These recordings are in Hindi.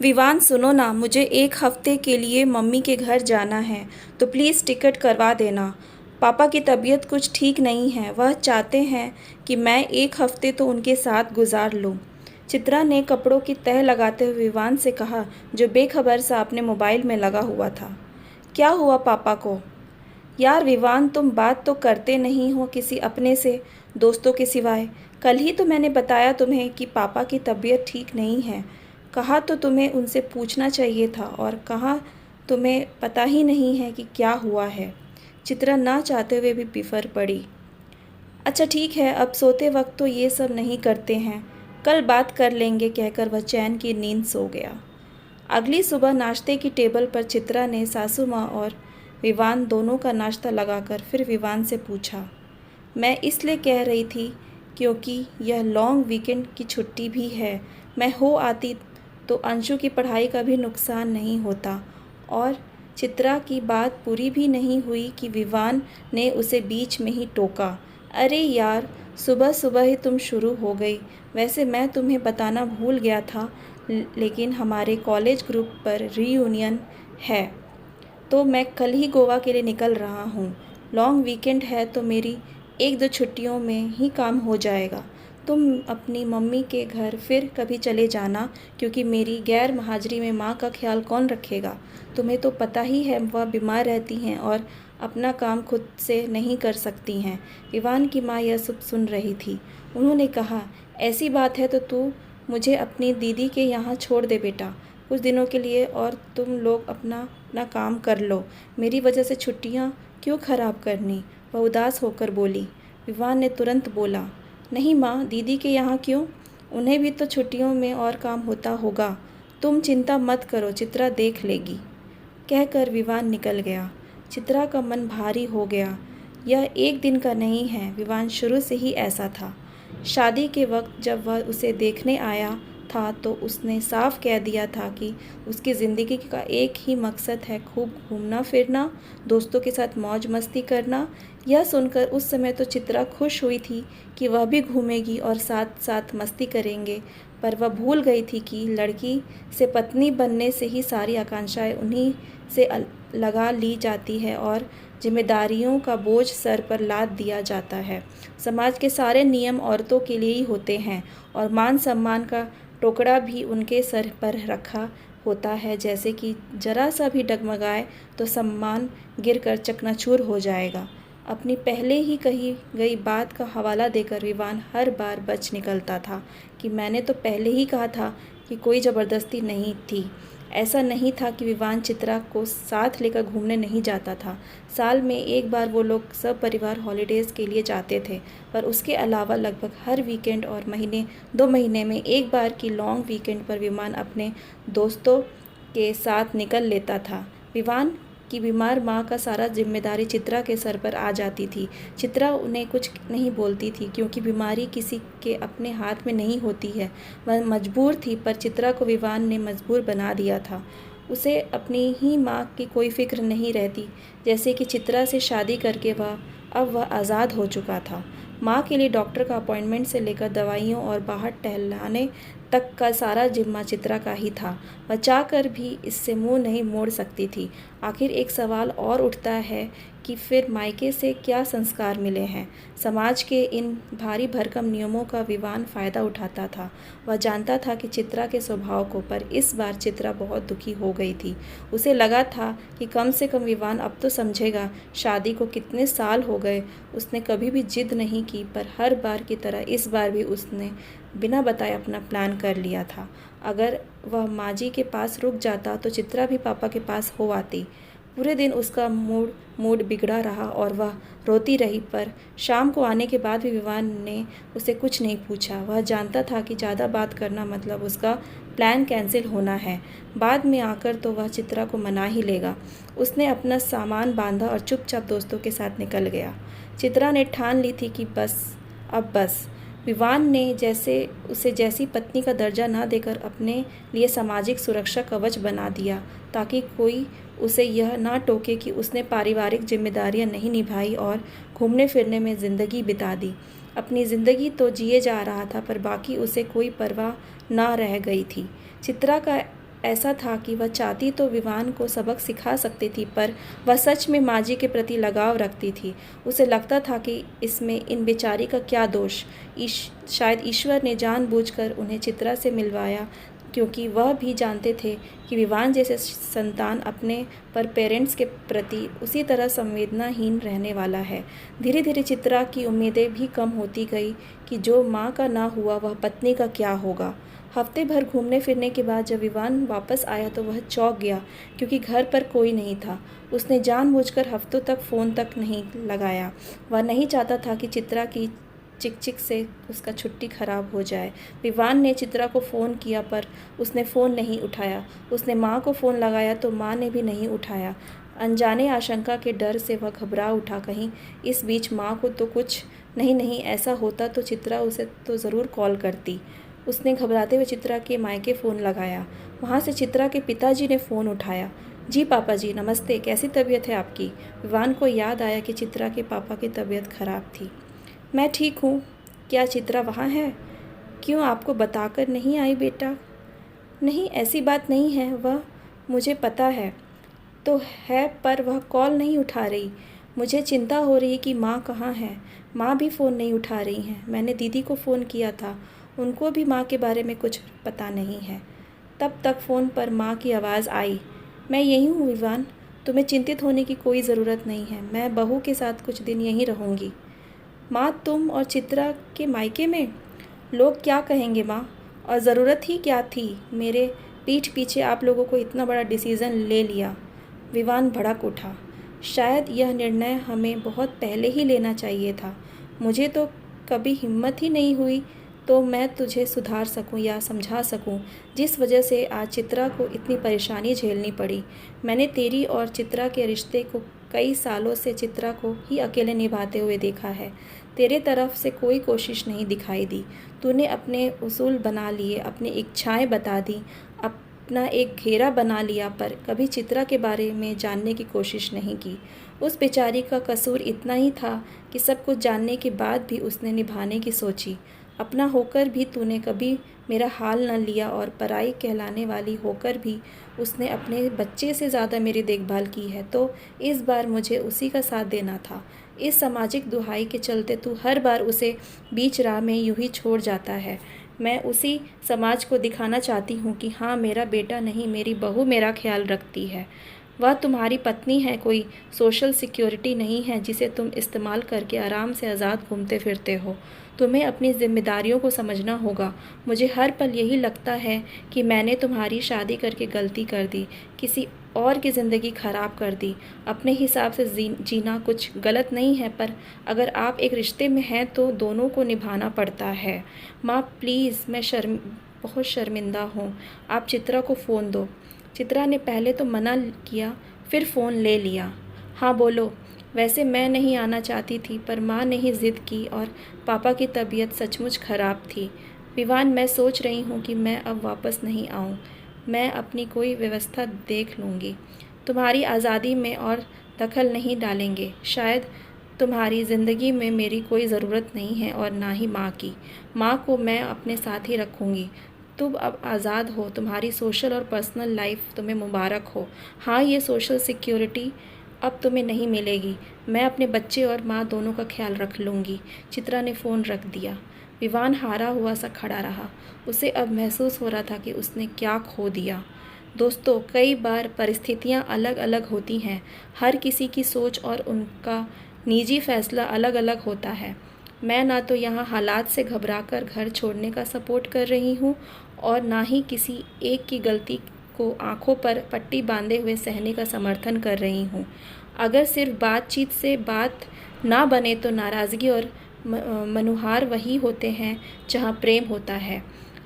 विवान सुनो ना, मुझे 1 हफ्ते के लिए मम्मी के घर जाना है तो प्लीज़ टिकट करवा देना। पापा की तबीयत कुछ ठीक नहीं है, वह चाहते हैं कि मैं 1 हफ्ते तो उनके साथ गुजार लूँ। चित्रा ने कपड़ों की तह लगाते हुए विवान से कहा, जो बेखबर सा अपने मोबाइल में लगा हुआ था। क्या हुआ पापा को? यार विवान, तुम बात तो करते नहीं हो किसी अपने से, दोस्तों के सिवाय। कल ही तो मैंने बताया तुम्हें कि पापा की तबीयत ठीक नहीं है। कहा तो तुम्हें उनसे पूछना चाहिए था, और कहा तुम्हें पता ही नहीं है कि क्या हुआ है। चित्रा ना चाहते हुए भी बिफर पड़ी। अच्छा ठीक है, अब सोते वक्त तो ये सब नहीं करते हैं, कल बात कर लेंगे, कहकर वह चैन की नींद सो गया। अगली सुबह नाश्ते की टेबल पर चित्रा ने सासू माँ और विवान दोनों का नाश्ता लगाकर फिर विवान से पूछा, मैं इसलिए कह रही थी क्योंकि यह लॉन्ग वीकेंड की छुट्टी भी है। मैं हो आती तो अंशु की पढ़ाई का भी नुकसान नहीं होता। और चित्रा की बात पूरी भी नहीं हुई कि विवान ने उसे बीच में ही टोका, अरे यार, सुबह सुबह ही तुम शुरू हो गई। वैसे मैं तुम्हें बताना भूल गया था, लेकिन हमारे कॉलेज ग्रुप पर रीयूनियन है, तो मैं कल ही गोवा के लिए निकल रहा हूँ। लॉन्ग वीकेंड है तो मेरी 1-2 छुट्टियों में ही काम हो जाएगा। तुम अपनी मम्मी के घर फिर कभी चले जाना, क्योंकि मेरी गैर हाजिरी में माँ का ख्याल कौन रखेगा। तुम्हें तो पता ही है वह बीमार रहती हैं और अपना काम खुद से नहीं कर सकती हैं। विवान की माँ यह सब सुन रही थी। उन्होंने कहा, ऐसी बात है तो तू मुझे अपनी दीदी के यहाँ छोड़ दे बेटा, कुछ दिनों के लिए, और तुम लोग अपना अपना काम कर लो। मेरी वजह से छुट्टियाँ क्यों ख़राब करनी? वह उदास होकर बोली। विवान ने तुरंत बोला, नहीं माँ, दीदी के यहाँ क्यों? उन्हें भी तो छुट्टियों में और काम होता होगा। तुम चिंता मत करो, चित्रा देख लेगी, कहकर विवान निकल गया। चित्रा का मन भारी हो गया। यह एक दिन का नहीं है, विवान शुरू से ही ऐसा था। शादी के वक्त जब वह उसे देखने आया था तो उसने साफ कह दिया था कि उसकी ज़िंदगी का एक ही मकसद है, खूब घूमना फिरना, दोस्तों के साथ मौज मस्ती करना। यह सुनकर उस समय तो चित्रा खुश हुई थी कि वह भी घूमेगी और साथ साथ मस्ती करेंगे, पर वह भूल गई थी कि लड़की से पत्नी बनने से ही सारी आकांक्षाएं उन्हीं से लगा ली जाती है और जिम्मेदारियों का बोझ सर पर लाद दिया जाता है। समाज के सारे नियम औरतों के लिए ही होते हैं और मान सम्मान का टुकड़ा भी उनके सर पर रखा होता है, जैसे कि जरा सा भी डगमगाए तो सम्मान गिरकर चकनाचूर हो जाएगा। अपनी पहले ही कही गई बात का हवाला देकर विवान हर बार बच निकलता था कि मैंने तो पहले ही कहा था कि कोई ज़बरदस्ती नहीं थी। ऐसा नहीं था कि विवान चित्रा को साथ लेकर घूमने नहीं जाता था। साल में एक बार वो लोग सब परिवार हॉलीडेज़ के लिए जाते थे, पर उसके अलावा लगभग हर वीकेंड और 2 महीने में एक बार की लॉन्ग वीकेंड पर विवान अपने दोस्तों के साथ निकल लेता था। विवान की बीमार माँ का सारा जिम्मेदारी चित्रा के सर पर आ जाती थी। चित्रा उन्हें कुछ नहीं बोलती थी, क्योंकि बीमारी किसी के अपने हाथ में नहीं होती है। वह मजबूर थी, पर चित्रा को विवान ने मजबूर बना दिया था। उसे अपनी ही माँ की कोई फिक्र नहीं रहती, जैसे कि चित्रा से शादी करके अब वह आज़ाद हो चुका था। माँ के लिए डॉक्टर का अपॉइंटमेंट से लेकर दवाइयों और बाहर टहलाने तक का सारा जिम्मा चित्रा का ही था। वह चाहकर भी इससे मुंह नहीं मोड़ सकती थी। आखिर एक सवाल और उठता है कि फिर मायके से क्या संस्कार मिले हैं? समाज के इन भारी भरकम नियमों का विवान फ़ायदा उठाता था। वह जानता था कि चित्रा के स्वभाव को, पर इस बार चित्रा बहुत दुखी हो गई थी। उसे लगा था कि कम से कम विवान अब तो समझेगा। शादी को कितने साल हो गए, उसने कभी भी जिद नहीं की, पर हर बार की तरह इस बार भी उसने बिना बताए अपना प्लान कर लिया था। अगर वह माँ जी के पास रुक जाता तो चित्रा भी पापा के पास हो आती। पूरे दिन उसका मूड बिगड़ा रहा और वह रोती रही, पर शाम को आने के बाद भी विवान ने उसे कुछ नहीं पूछा। वह जानता था कि ज़्यादा बात करना मतलब उसका प्लान कैंसिल होना है। बाद में आकर तो वह चित्रा को मना ही लेगा। उसने अपना सामान बांधा और चुपचाप दोस्तों के साथ निकल गया। चित्रा ने ठान ली थी कि बस। विवान ने उसे जैसी पत्नी का दर्जा ना देकर अपने लिए सामाजिक सुरक्षा कवच बना दिया, ताकि कोई उसे यह ना टोके कि उसने पारिवारिक जिम्मेदारियां नहीं निभाई और घूमने फिरने में ज़िंदगी बिता दी। अपनी ज़िंदगी तो जिए जा रहा था, पर बाकी उसे कोई परवाह ना रह गई थी। चित्रा का ऐसा था कि वह चाहती तो विवान को सबक सिखा सकती थी, पर वह सच में माँ जी के प्रति लगाव रखती थी। उसे लगता था कि इसमें इन बेचारी का क्या दोष। शायद ईश्वर ने जानबूझकर उन्हें चित्रा से मिलवाया, क्योंकि वह भी जानते थे कि विवान जैसे संतान अपने पर पेरेंट्स के प्रति उसी तरह संवेदनाहीन रहने वाला है। धीरे धीरे चित्रा की उम्मीदें भी कम होती गई कि जो माँ का ना हुआ वह पत्नी का क्या होगा। हफ्ते भर घूमने फिरने के बाद जब विवान वापस आया तो वह चौंक गया, क्योंकि घर पर कोई नहीं था। उसने जानबूझकर हफ्तों तक फ़ोन तक नहीं लगाया। वह नहीं चाहता था कि चित्रा की चिक से उसका छुट्टी खराब हो जाए। विवान ने चित्रा को फ़ोन किया, पर उसने फ़ोन नहीं उठाया। उसने माँ को फ़ोन लगाया तो माँ ने भी नहीं उठाया। अनजाने आशंका के डर से वह घबरा उठा, कहीं इस बीच माँ को तो कुछ नहीं ऐसा होता तो चित्रा उसे तो ज़रूर कॉल करती। उसने घबराते हुए चित्रा के मायके फ़ोन लगाया। वहाँ से चित्रा के पिताजी ने फ़ोन उठाया। जी पापा जी, नमस्ते, कैसी तबीयत है आपकी? विवान को याद आया कि चित्रा के पापा की तबीयत खराब थी। मैं ठीक हूँ। क्या चित्रा वहाँ है? क्यों आपको बताकर नहीं आई बेटा? नहीं, ऐसी बात नहीं है, वह मुझे पता है तो है, पर वह कॉल नहीं उठा रही। मुझे चिंता हो रही कि माँ कहाँ है। माँ भी फ़ोन नहीं उठा रही हैं। मैंने दीदी को फ़ोन किया था, उनको भी माँ के बारे में कुछ पता नहीं है। तब तक फ़ोन पर माँ की आवाज़ आई। मैं यहीं हूँ विवान, तुम्हें चिंतित होने की कोई ज़रूरत नहीं है। मैं बहू के साथ कुछ दिन यहीं रहूँगी। माँ, तुम और चित्रा के मायके में? लोग क्या कहेंगे माँ? और ज़रूरत ही क्या थी मेरे पीठ पीछे आप लोगों को इतना बड़ा डिसीज़न ले लिया? विवान भड़क उठा। शायद यह निर्णय हमें बहुत पहले ही लेना चाहिए था। मुझे तो कभी हिम्मत ही नहीं हुई तो मैं तुझे सुधार सकूं या समझा सकूं, जिस वजह से आज चित्रा को इतनी परेशानी झेलनी पड़ी। मैंने तेरी और चित्रा के रिश्ते को कई सालों से चित्रा को ही अकेले निभाते हुए देखा है। तेरे तरफ से कोई कोशिश नहीं दिखाई दी। तूने अपने उसूल बना लिए, अपनी इच्छाएं बता दी, अपना एक घेरा बना लिया, पर कभी चित्रा के बारे में जानने की कोशिश नहीं की। उस बेचारी का कसूर इतना ही था कि सब कुछ जानने के बाद भी उसने निभाने की सोची। अपना होकर भी तूने कभी मेरा हाल न लिया, और पराई कहलाने वाली होकर भी उसने अपने बच्चे से ज़्यादा मेरी देखभाल की है, तो इस बार मुझे उसी का साथ देना था। इस सामाजिक दुहाई के चलते तू हर बार उसे बीच राह में यूं ही छोड़ जाता है। मैं उसी समाज को दिखाना चाहती हूँ कि हाँ, मेरा बेटा नहीं, मेरी बहू मेरा ख्याल रखती है। वह तुम्हारी पत्नी है, कोई सोशल सिक्योरिटी नहीं है जिसे तुम इस्तेमाल करके आराम से आज़ाद घूमते फिरते हो। तुम्हें अपनी जिम्मेदारियों को समझना होगा। मुझे हर पल यही लगता है कि मैंने तुम्हारी शादी करके गलती कर दी, किसी और की ज़िंदगी ख़राब कर दी। अपने हिसाब से जीना कुछ गलत नहीं है, पर अगर आप एक रिश्ते में हैं तो दोनों को निभाना पड़ता है। माँ प्लीज़, मैं बहुत शर्मिंदा हूँ। आप चित्रा को फ़ोन दो। चित्रा ने पहले तो मना किया, फिर फ़ोन ले लिया। हाँ बोलो। वैसे मैं नहीं आना चाहती थी, पर माँ ने ही ज़िद की और पापा की तबीयत सचमुच ख़राब थी। विवान, मैं सोच रही हूँ कि मैं अब वापस नहीं आऊँ। मैं अपनी कोई व्यवस्था देख लूँगी। तुम्हारी आज़ादी में और दखल नहीं डालेंगे। शायद तुम्हारी ज़िंदगी में मेरी कोई ज़रूरत नहीं है, और ना ही माँ की। माँ को मैं अपने साथ ही रखूँगी। तुम अब आज़ाद हो। तुम्हारी सोशल और पर्सनल लाइफ तुम्हें मुबारक हो। हाँ, ये सोशल सिक्योरिटी अब तुम्हें नहीं मिलेगी। मैं अपने बच्चे और माँ दोनों का ख्याल रख लूँगी। चित्रा ने फ़ोन रख दिया। विवान हारा हुआ सा खड़ा रहा। उसे अब महसूस हो रहा था कि उसने क्या खो दिया। दोस्तों, कई बार परिस्थितियाँ अलग अलग होती हैं। हर किसी की सोच और उनका निजी फ़ैसला अलग अलग होता है। मैं ना तो यहाँ हालात से घबराकर घर छोड़ने का सपोर्ट कर रही हूँ, और ना ही किसी एक की गलती को आंखों पर पट्टी बांधे हुए सहने का समर्थन कर रही हूँ। अगर सिर्फ बातचीत से बात ना बने तो नाराज़गी और मनुहार वही होते हैं जहाँ प्रेम होता है।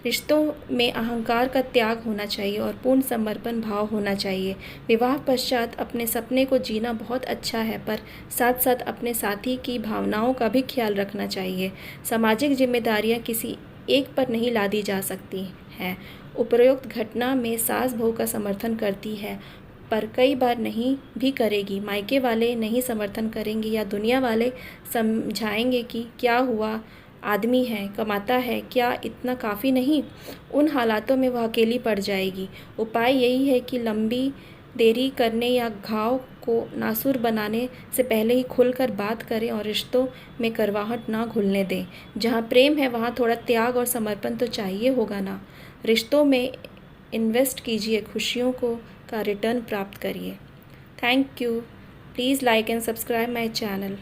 रिश्तों में अहंकार का त्याग होना चाहिए और पूर्ण समर्पण भाव होना चाहिए। विवाह पश्चात अपने सपने को जीना बहुत अच्छा है, पर साथ साथ अपने साथी की भावनाओं का भी ख्याल रखना चाहिए। सामाजिक जिम्मेदारियां किसी एक पर नहीं लादी जा सकती हैं। उपरोक्त घटना में सास बहू का समर्थन करती है, पर कई बार नहीं भी करेगी। मायके वाले नहीं समर्थन करेंगे या दुनिया वाले समझाएंगे कि क्या हुआ, आदमी है, कमाता है, क्या इतना काफ़ी नहीं? उन हालातों में वह अकेली पड़ जाएगी। उपाय यही है कि लंबी देरी करने या घाव को नासूर बनाने से पहले ही खुलकर बात करें और रिश्तों में करवाहट ना घुलने दें। जहाँ प्रेम है वहाँ थोड़ा त्याग और समर्पण तो चाहिए होगा ना। रिश्तों में इन्वेस्ट कीजिए, खुशियों का रिटर्न प्राप्त करिए। Thank you. Please like and subscribe my channel.